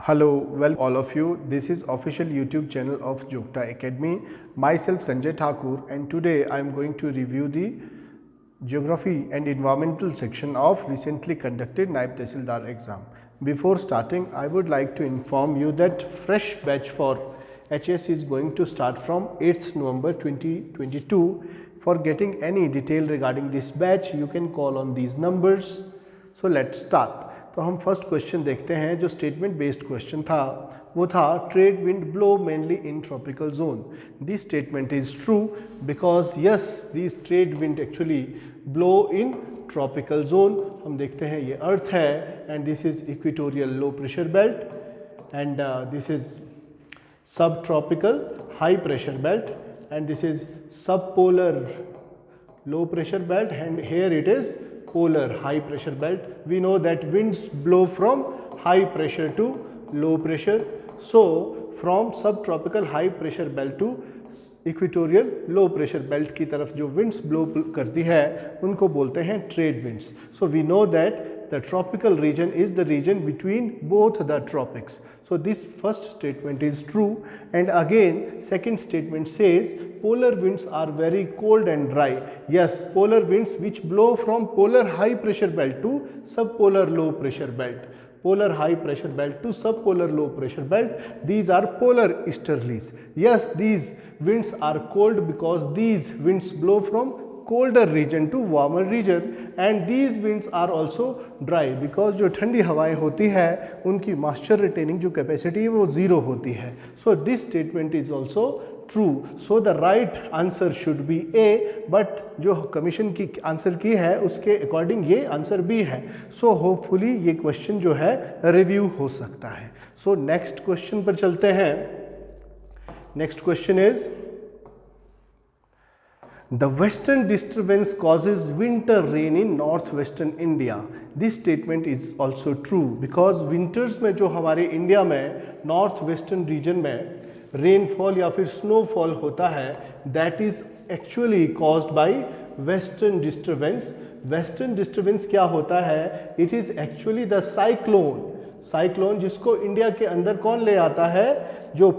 Hello, welcome all of you. This is official YouTube channel of Jogta Academy. Myself Sanjay Thakur, and today I am going to review the Geography and Environmental section of recently conducted Naib Tehsildar exam. Before starting, I would like to inform you that fresh batch for HS is going to start from 8th November 2022. For getting any detail regarding this batch, you can call on these numbers. So let's start. तो हम first question देखते हैं। जो statement based question था वो था trade wind blow mainly in tropical zone. This statement is true because yes this trade wind actually blow in tropical zone. हम देखते हैं ये अर्थ है and this is equatorial low pressure belt and this is subtropical high pressure belt and this is subpolar low pressure belt, and here it is polar high pressure belt. We know that winds blow from high pressure to low pressure. So from subtropical high pressure belt to equatorial low pressure belt की तरफ जो winds blow करती है उनको बोलते हैं trade winds. So we know that the tropical region is the region between both the tropics. So this first statement is true, and again second statement says polar winds are very cold and dry. Yes, polar winds which blow from polar high pressure belt to subpolar low pressure belt. Polar high pressure belt to subpolar low pressure belt, these are polar easterlies. Yes, these winds are cold because these winds blow from colder region to warmer region, and these winds are also dry because जो ठंडी हवाएं होती है उनकी moisture retaining जो capacity है वो zero होती है। So this statement is also true. So the right answer should be A, but जो कमीशन की आंसर की है उसके अकॉर्डिंग ये आंसर बी है। सो होपफुली ये क्वेश्चन जो है रिव्यू हो सकता है। सो नेक्स्ट क्वेश्चन पर चलते हैं। Next question is The western disturbance causes winter rain in northwestern India. This statement is also true because winters में जो हमारे इंडिया में नॉर्थ वेस्टर्न रीजन में रेनफॉल या फिर स्नोफॉल होता है that is actually caused by western disturbance. Western disturbance क्या होता है? It is actually the cyclone जिसको इंडिया के अंदर कौन ले आता है? जो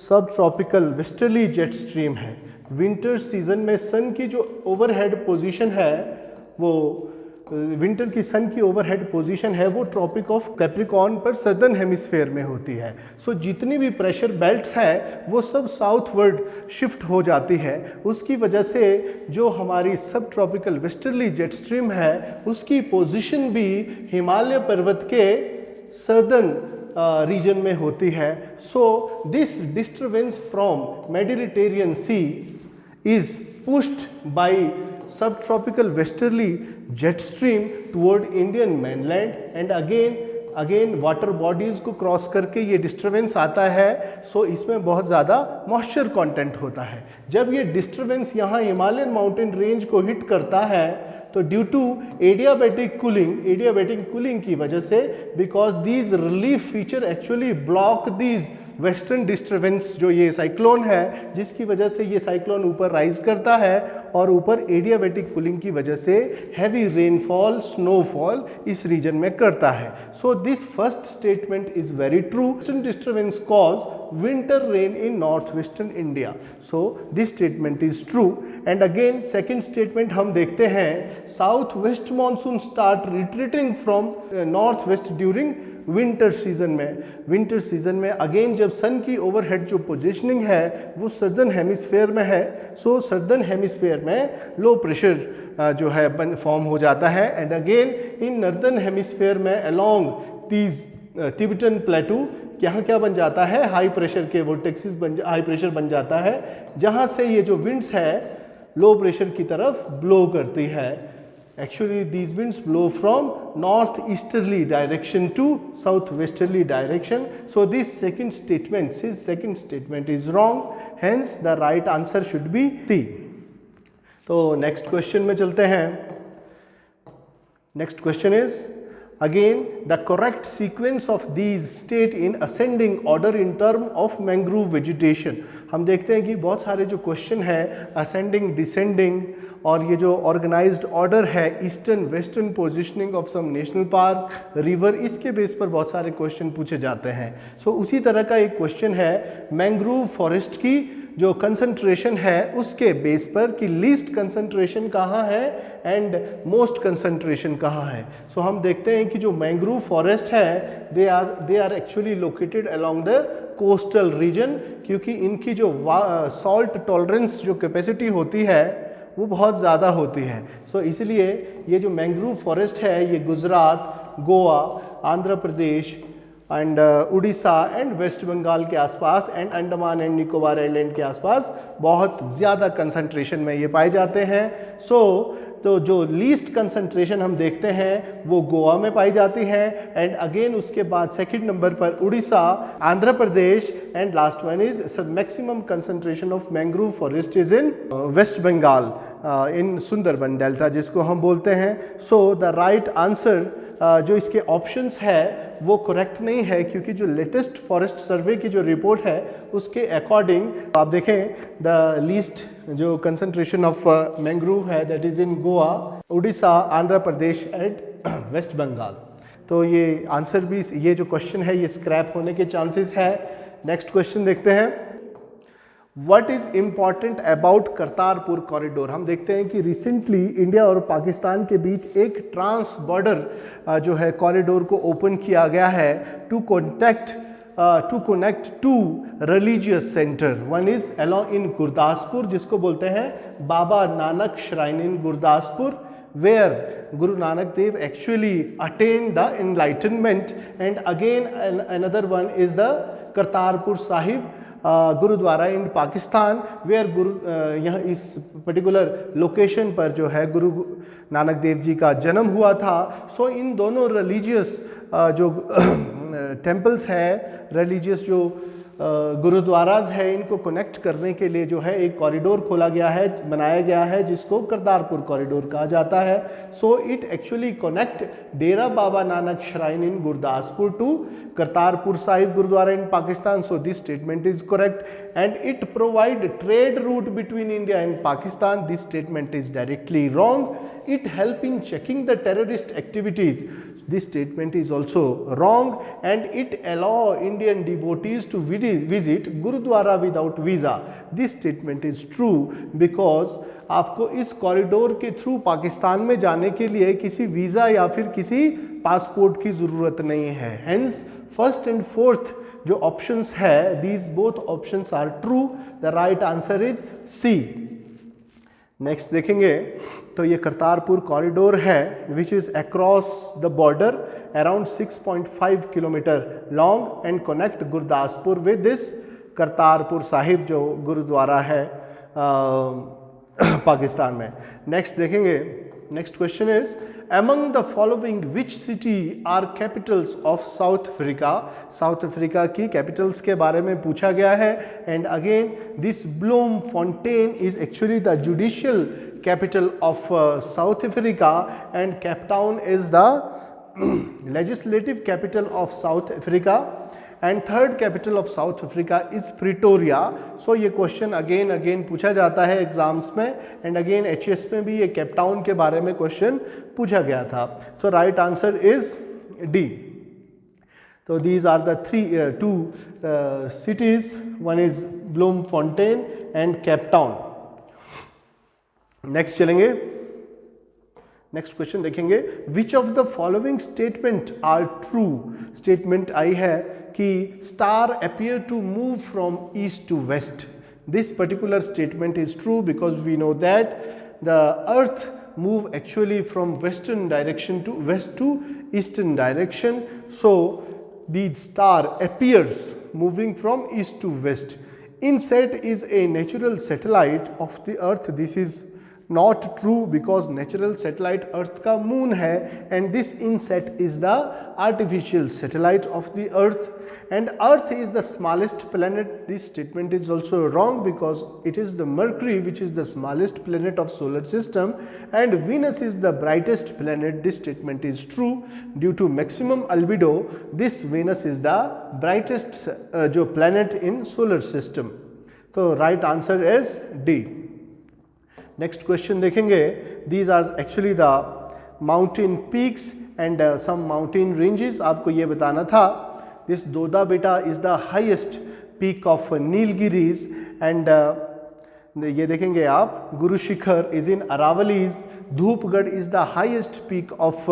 सब ट्रॉपिकल वेस्टर्ली जेट स्ट्रीम है। विंटर सीजन में सन की जो ओवरहेड पोजीशन है वो विंटर की सन की ओवरहेड पोजीशन है वो ट्रॉपिक ऑफ कैप्रिकॉर्न पर सदर्न हेमिस्फेयर में होती है। सो जितनी भी प्रेशर बेल्ट्स है वो सब साउथवर्ड शिफ्ट हो जाती है। उसकी वजह से जो हमारी सब ट्रॉपिकल वेस्टर्ली जेट स्ट्रीम है उसकी पोजीशन भी हिमालय पर्वत के सदर्न रीजन में होती है। So this disturbance from Mediterranean sea is pushed by subtropical westerly jet stream toward Indian mainland, and again water bodies को क्रॉस करके ये डिस्टर्बेंस आता है। सो इसमें बहुत ज़्यादा मॉइस्चर कंटेंट होता है। जब ये डिस्टर्बेंस यहाँ हिमालयन माउंटेन रेंज को हिट करता है तो ड्यू टू एडियाबैटिक कूलिंग की वजह से because these relief feature actually block these western disturbance जो ये साइक्लोन है जिसकी वजह से ये साइक्लोन ऊपर राइज करता है और ऊपर एडियाबैटिक कूलिंग की वजह से हैवी रेनफॉल स्नोफॉल इस रीजन में करता है। So this first statement is very true. Western disturbance cause winter rain in north western India. So this statement is true. And again second statement हम देखते हैं south west monsoon start retreating from north west during winter season में again जब सन की overhead जो positioning है वो southern hemisphere में है। सो सदर्न हेमिस्फेयर में लो प्रेशर जो है फॉर्म हो जाता है, and again in northern hemisphere में अलोंग दीज तिबेटन प्लेटू यहाँ क्या बन जाता है? हाई प्रेशर के वोर्टेक्सिस हाई प्रेशर बन जाता है जहाँ से ये जो विंड्स है लो प्रेशर की तरफ ब्लो करती है। Actually these winds blow from northeasterly direction to southwesterly direction. So this second statement is wrong. Hence the right answer should be C. तो next question में चलते हैं। Next question is Again, the correct sequence of these state in ascending order in term of mangrove vegetation. हम देखते हैं कि बहुत सारे जो क्वेश्चन है ascending, descending और ये जो organized order है eastern western positioning of some national park river, इसके बेस पर बहुत सारे क्वेश्चन पूछे जाते हैं. सो उसी तरह का एक क्वेश्चन है मैंग्रोव फॉरेस्ट की जो कंसंट्रेशन है उसके बेस पर कि लीस्ट कंसंट्रेशन कहाँ है एंड मोस्ट कंसंट्रेशन कहाँ है. सो हम देखते हैं कि जो मैंग्रोव फॉरेस्ट है they are actually located along the coastal region, क्योंकि इनकी जो सॉल्ट टॉलरेंस जो कैपेसिटी होती है वो बहुत ज़्यादा होती है. सो इसलिए ये जो मैंग्रोव फॉरेस्ट है ये Gujarat, Goa, Andhra Pradesh and Orissa and waste Bengal के आसपास and Andaman and Nicobar island के आसपास बहुत ज़्यादा कंसंट्रेशन में ये पाए जाते हैं. तो जो लीस्ट कंसंट्रेशन हम देखते हैं वो गोवा में पाई जाती है एंड अगेन उसके बाद सेकंड नंबर पर Orissa, Andhra Pradesh and last one is maximum concentration of mangrove forest is in West Bengal in Sundarban delta जिसको हम बोलते हैं. सो द राइट आंसर जो इसके ऑप्शंस है वो करेक्ट नहीं है, क्योंकि जो लेटेस्ट फॉरेस्ट सर्वे की जो रिपोर्ट है उसके अकॉर्डिंग आप देखें द लीस्ट जो कंसंट्रेशन ऑफ मैंग्रोव है that is in Goa, Orissa, Andhra Pradesh and waste Bengal. तो ये आंसर भी, ये जो क्वेश्चन है ये स्क्रैप होने के चांसेस है. नेक्स्ट क्वेश्चन देखते हैं. What is important about Kartarpur corridor. हम देखते हैं कि रिसेंटली इंडिया और पाकिस्तान के बीच एक ट्रांस बॉर्डर जो है कॉरिडोर को ओपन किया गया है to connect to religious centre. One is along in Gurdaspur जिसको बोलते हैं Baba Nanak shrine in Gurdaspur, where Guru Nanak Dev actually attained the enlightenment, and again another one is the Kartarpur Sahib Gurdwara in Pakistan, where यहाँ इस particular location पर जो है गुरु नानक देव जी का जन्म हुआ था. सो इन दोनों रिलीजियस जो टेम्पल्स है, रिलीजियस जो गुरुद्वाराज है, इनको कनेक्ट करने के लिए जो है एक कॉरिडोर खोला गया है, बनाया गया है जिसको करतारपुर कॉरिडोर कहा जाता है. So it actually connect Dera Baba Nanak shrine in Gurdaspur to Kartarpur Sahib Gurdwara in Pakistan. So this statement is correct and it provide trade route between India and Pakistan. This statement is directly wrong. It help in checking the terrorist activities. This statement is also wrong, and it allow Indian devotees to visit Gurudwara without visa. This statement is true because आपको इस corridor के through Pakistan में जाने के लिए किसी visa या फिर किसी पासपोर्ट की ज़रूरत नहीं है. Hence फर्स्ट एंड फोर्थ जो ऑप्शंस है, these both options are true. The right answer is C. Next देखेंगे तो ये करतारपुर कॉरिडोर है which is across the border around 6.5 kilometre long and connect Gurdaspur with this Kartarpur Sahib जो गुरुद्वारा है पाकिस्तान में. नेक्स्ट देखेंगे. Next question is among the following which city are capitals of South Africa. South Africa की capitals के बारे में पूछा गया है. And again this Bloemfontein is actually the judicial capital of South Africa and Cape Town is the legislative capital of South Africa. And third capital of South Africa is Pretoria. So ये question again पूछा जाता है exams में, and again HS में भी ये Cape Town के बारे में क्वेश्चन पूछा गया था. So right answer is D. तो these are the two cities, one is Bloemfontein and Cape Town. Next चलेंगे. नेक्स्ट क्वेश्चन देखेंगे. Which of the following statement are true. Statement I है कि star appear to move from east to west. This particular statement is true because we know that the earth move actually from western direction to west to eastern direction. So the star appears moving from east to west. INSET is a natural satellite of the earth. This is not true because natural satellite earth का moon है and this INSAT is the artificial satellite of the earth and earth is the smallest planet. This statement is also wrong because it is the Mercury which is the smallest planet of solar system and Venus is the brightest planet. This statement is true. Due to maximum albedo, this Venus is the brightest जो planet in solar system. तो right answer is D. Next question देखेंगे. These are actually the mountain peaks and some mountain ranges. आपको ये बताना था. This Doda Beta is the highest peak of Nilgiris and ये देखेंगे आप Guru Shikhar is in Aravalis, Dhupgarh is the highest peak of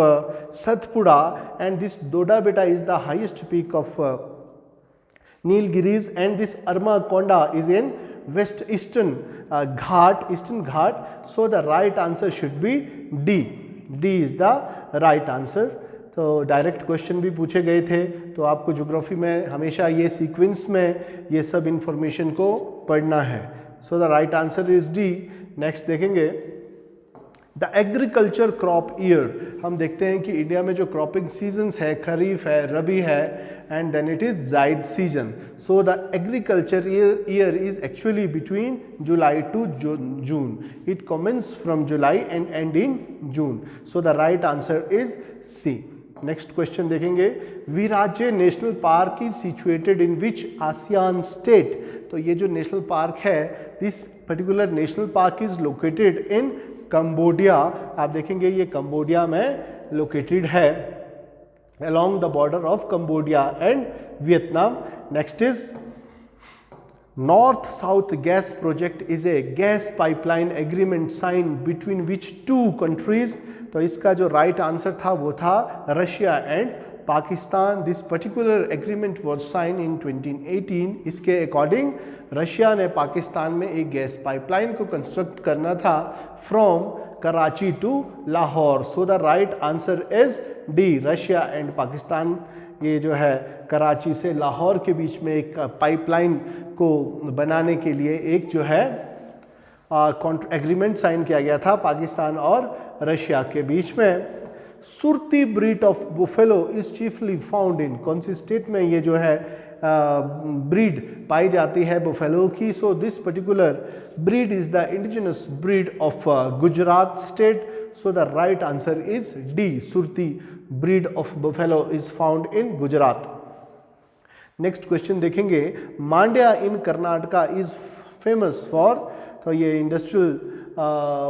Satpura and this Doda Beta is the highest peak of Nilgiris and this Armakonda is in eastern Ghat. So the right answer should be D. D is the right answer. तो direct question भी पूछे गए थे तो आपको geography में हमेशा ये सीक्वेंस में ये सब इंफॉर्मेशन को पढ़ना है. सो the right answer is D. Next देखेंगे द एग्रीकल्चर क्रॉप ईयर. हम देखते हैं कि इंडिया में जो क्रॉपिंग सीजन्स है खरीफ है रबी है and then it is zaid season. So the agriculture year is actually between July to June. It commences from July and end in June. So the right answer is C. Next question देखेंगे Virachey national park is situated in which ASEAN state. तो ये जो national park है this particular national park is located in Cambodia. आप देखेंगे ये Cambodia में located है along the border of Cambodia and Vietnam. Next is North South Gas Project is a gas pipeline agreement signed between which two countries. तो इसका जो right answer था वो था Russia and Pakistan. This particular agreement was sign in 2018. इसके according Russia ने पाकिस्तान में एक गैस पाइपलाइन को कंस्ट्रक्ट करना था from Karachi to Lahore. So the right answer is D. Russia and Pakistan ये जो है कराची से लाहौर के बीच में एक पाइपलाइन को बनाने के लिए एक जो है एग्रीमेंट साइन किया गया था पाकिस्तान और रशिया के बीच में. Surti breed of buffalo is chiefly found in. कौन सी स्टेट में ये जो है ब्रीड पाई जाती है बुफेलो की. So this particular breed is the indigenous breed of Gujarat state. So the right answer is D. Surti breed of buffalo is found in Gujarat. Next question देखेंगे मांड्या इन Karnataka is famous for. तो ये इंडस्ट्रियल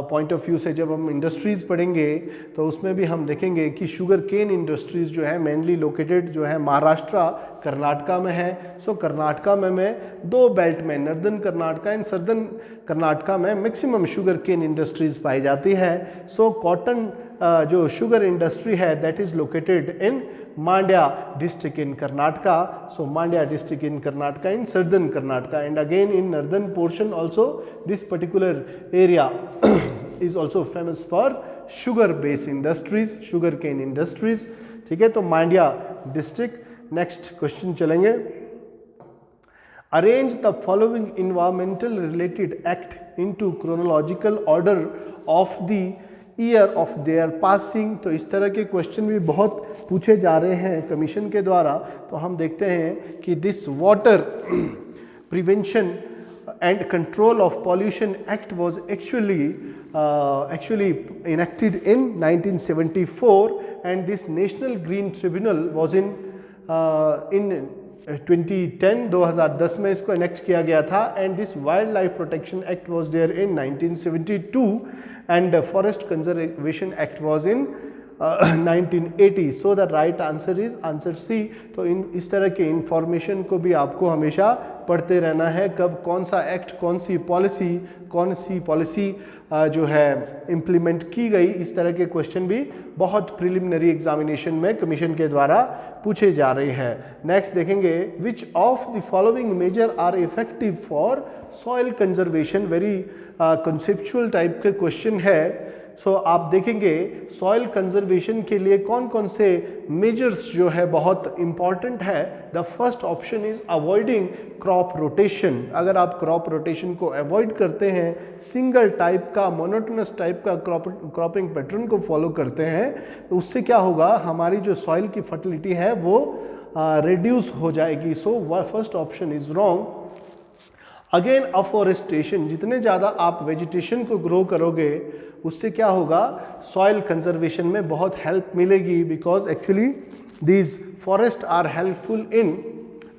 पॉइंट ऑफ व्यू से जब हम industries पढ़ेंगे तो उसमें भी हम देखेंगे कि शुगर केन इंडस्ट्रीज़ जो है मेनली लोकेटेड जो है महाराष्ट्र कर्नाटका में है. सो कर्नाटका में दो बेल्ट में northern Karnataka and southern Karnataka में मैक्सिमम शुगर केन इंडस्ट्रीज़ पाई जाती है. सो कॉटन जो शुगर इंडस्ट्री है that is located in Mandya district in Karnataka. So Mandya district in Karnataka in southern Karnataka and again in northern portion also this particular area is also famous for sugar based industries, sugar cane industries. ठीक है तो Mandya district. Next question चलेंगे. Arrange the following environmental related act into chronological order of the year of their passing. तो इस तरह के question भी बहुत पूछे जा रहे हैं कमीशन के द्वारा. तो हम देखते हैं कि this water prevention and control of pollution act was actually enacted in 1974 and this national green tribunal was in 2010 में इसको इनेक्ट किया गया था. And this wildlife protection act was there in 1972 and forest conservation act was in 1980. So the right answer is answer C. तो इस तरह के information को भी आपको हमेशा पढ़ते रहना है. कब कौन सा एक्ट कौन सी पॉलिसी जो है इम्प्लीमेंट की गई. इस तरह के क्वेश्चन भी बहुत प्रिलिमिनरी एग्जामिनेशन में कमीशन के द्वारा पूछे जा रहे हैं. नेक्स्ट देखेंगे which of the following measure are effective for soil conservation. Very conceptual type के क्वेश्चन है. सो आप देखेंगे सॉइल कंजर्वेशन के लिए कौन कौन से मेजर्स जो है बहुत इंपॉर्टेंट है। The first option is avoiding crop rotation. अगर आप क्रॉप रोटेशन को अवॉइड करते हैं, सिंगल टाइप का मोनोटोनस टाइप का क्रॉपिंग पैटर्न को फॉलो करते हैं, तो उससे क्या होगा, हमारी जो सॉइल की फर्टिलिटी है वो रिड्यूस हो जाएगी। So first option is wrong. Again afforestation, जितने ज़्यादा आप वेजिटेशन को ग्रो करोगे उससे क्या होगा, सॉइल कंजर्वेशन में बहुत हेल्प मिलेगी, because actually these forest are helpful in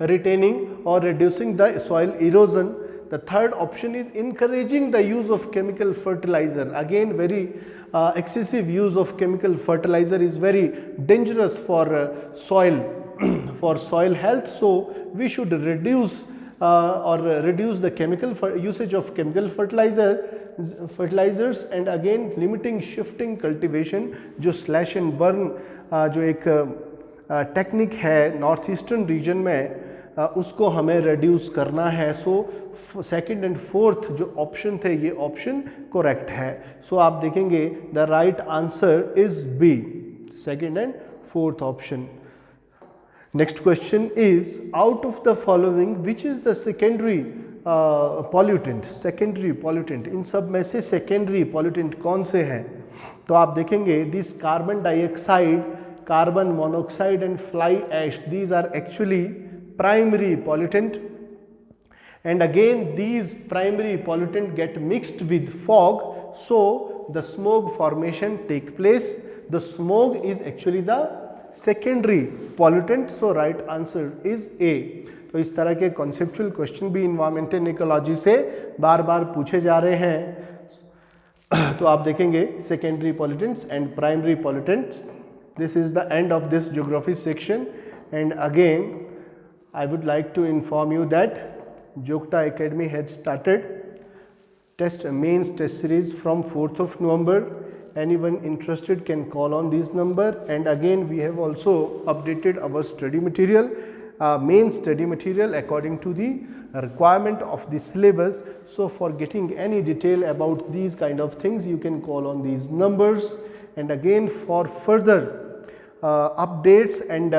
retaining और reducing the soil erosion. The third option is encouraging the use of chemical fertilizer. Again, very excessive use of chemical fertilizer is very dangerous for soil for soil health. So we should reduce the chemical usage of chemical fertilizers, and again limiting shifting cultivation. जो slash and burn जो एक technique है north eastern region में, उसको हमें reduce करना है। So second and fourth जो ऑप्शन थे ये ऑप्शन करेक्ट है। सो आप देखेंगे the right answer is B, second and fourth option. Next question is, out of the following which is the secondary pollutant? Secondary pollutant, इन सब में से secondary pollutant कौन से हैं? तो आप देखेंगे this carbon dioxide, carbon monoxide and fly ash, these are actually primary pollutant, and again these primary pollutant get mixed with fog, so the smoke formation take place. The smoke is actually the secondary pollutant, so right answer is a. तो इस तरह के conceptual question भी environmental ecology से बार बार पूछे जा रहे हैं। तो आप देखेंगे secondary pollutants and primary pollutants. This is the end of this geography section, and again I would like to inform you that Jokta Academy had started mains test series from 4th of November. Anyone interested can call on this number, and again we have also updated our study material, main study material according to the requirement of the syllabus. So for getting any detail about these kind of things you can call on these numbers, and again for further updates and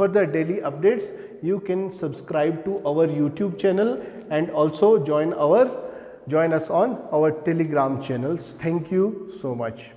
further daily updates you can subscribe to our YouTube channel and also join us on our Telegram channels. Thank you so much.